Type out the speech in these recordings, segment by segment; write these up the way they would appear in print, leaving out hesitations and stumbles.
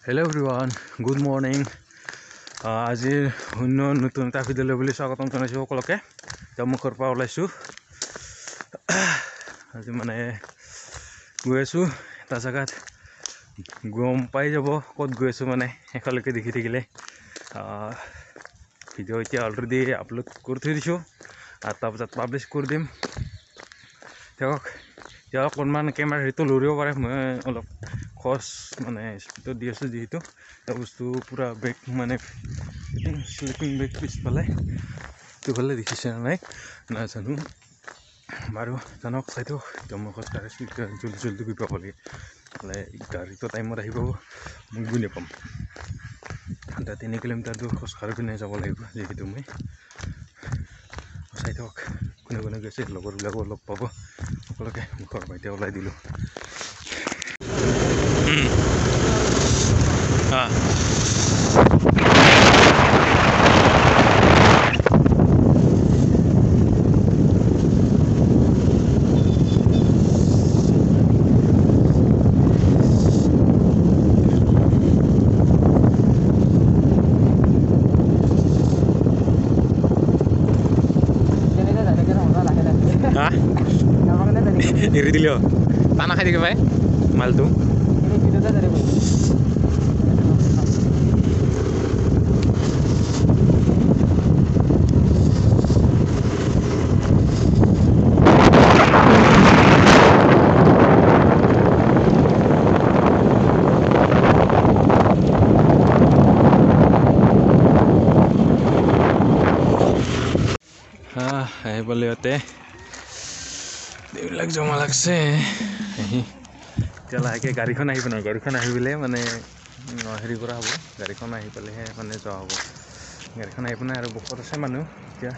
Hello everyone, good morning. আজিৰ নতুন এটা ভিডিঅ'লৈ বুলি স্বাগতম জনাইছোঁ সকলোকে। মুখৰ পৰা ওলাইছোঁ। আজি মানে গৈ আছোঁ এটা জেগাত, গম পাই যাব ক'ত গৈ আছোঁ মানে একেলগে দেখি থাকিলে। ভিডিঅ' এতিয়া অলৰেডি আপলোড কৰি থৈ দিছোঁ, 8টা বজাত পাব্লিছ কৰি দিম। এতিয়া অকণমান কেমেৰা হেৰিটো লৰিব পাৰে, মই অলপ খৰচ মানে স্পীডত দি আছোঁ যিহেতু এটা বস্তু পূৰা বেগ মানে শ্লিপিং বেগ পিছফালে সিফালে দেখিছে নাই নাজানো বাৰু, জানক চাই দিয়ক। এতিয়া মই খোজকাঢ়ি জলদি গৈ পাব লাগে, নহ'লে গাড়ীটো টাইমত আহি পাব, মই গৈ নাপাম। 3 কিলোমিটাৰ দূৰ খোজকাঢ়ি পিনে যাব লাগিব, যিহেতু মই চাই থাকক কোনে কোনে গৈছে, লগৰবিলাকো লগ পাব সকলোকে। মুখৰ পৰা এতিয়া ওলাই দিলোঁ। এৰি দিলে টানা খাই থাকে পাই মালটো। আহি পালে ইয়াতে এইবিলাক জমা লাগছে। এতিয়া লাহেকৈ গাড়ীখন আহিব নহয়, গাড়ীখন আহি পেলাই মানে হেৰি কৰা হ'ব। গাড়ীখন আহি পেলাইহে মানে যোৱা হ'ব। গাড়ীখন আহি পিনে আৰু বহুত আছে মানুহ এতিয়া,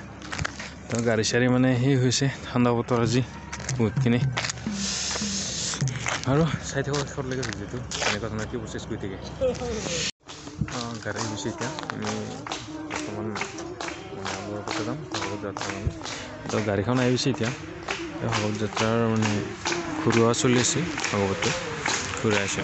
তো গাড়ী চাড়ী মানে সেই হৈছে, ঠাণ্ডা বতৰ আজি বহুতখিনি। আৰু চাই থাকোঁ শেষলৈকে ভিডিঅ'টো এনেকুৱা ধৰণৰ কি প্ৰচেছ কৰি থাকে। গাড়ী গৈছে এতিয়া, আমি বৰ্তমান মানে আগৰ কথা যাম ভাগৱত যাত্ৰা মানে। তো গাড়ীখন আহিছে এতিয়া, ভাগৱত যাত্ৰাৰ মানে ঘূৰোৱা চলি আছে, ভাগৱতটো ঘূৰাই আছে।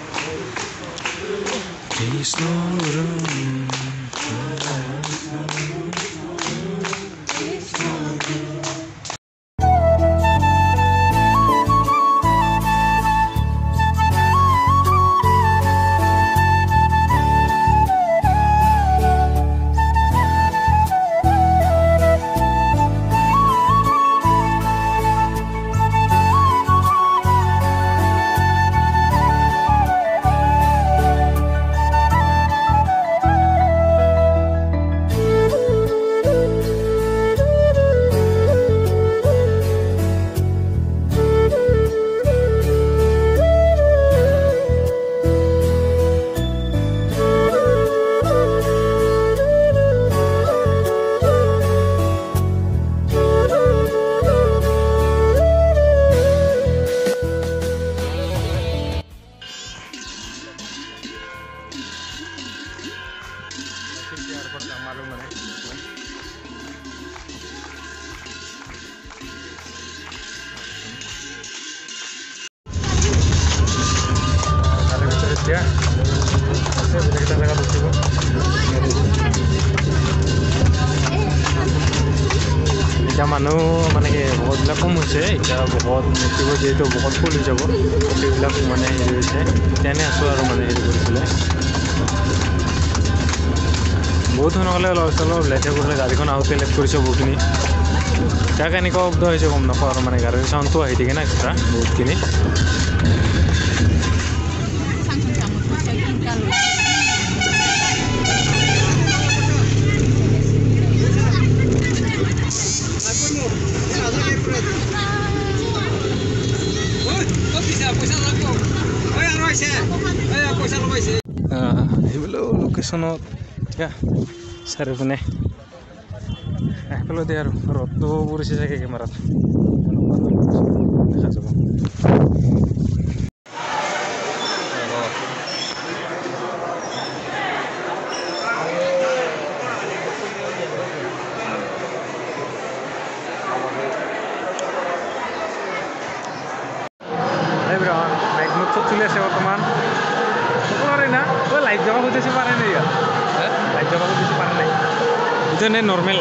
আমাৰো মানে এতিয়া বেলেগ এটা জেগাত উঠিব। এতিয়া মানুহ মানে কি বহুতবিলাক কম হৈছে, এতিয়া বহুত নুঠিব যিহেতু বহুত ফুল হৈ যাব, সেইবিলাক মানে হেৰি হৈছে। তেনে আছোঁ আৰু মানে হেৰি কৰি পেলাই বহুত সোনকালে অলপ লেটে কৰিলে গাড়ীখন আহোঁতে লেট কৰিছে বহুতখিনি। এতিয়া কেনেকুৱা শব্দ হৈছে গম নাপাওঁ আৰু, মানে গাড়ীৰ চাউণ্ডটো আহি থাকে না এক্সট্ৰা বহুতখিনি। আহিবলৈও লোকেশ্যনত এতিয়া চাৰিওপিনে একেলগে আৰু ৰ'দটো পৰিছে চাগে কেমেৰাত দেখা যাব। চলি আছে বৰ্তমান সকলোৰে না লাইভ যাব খুজিছে পাৰে নাই ইয়াত লাইট যাব খুজিছে পাৰে নাই এইটো এনে নৰ্মেল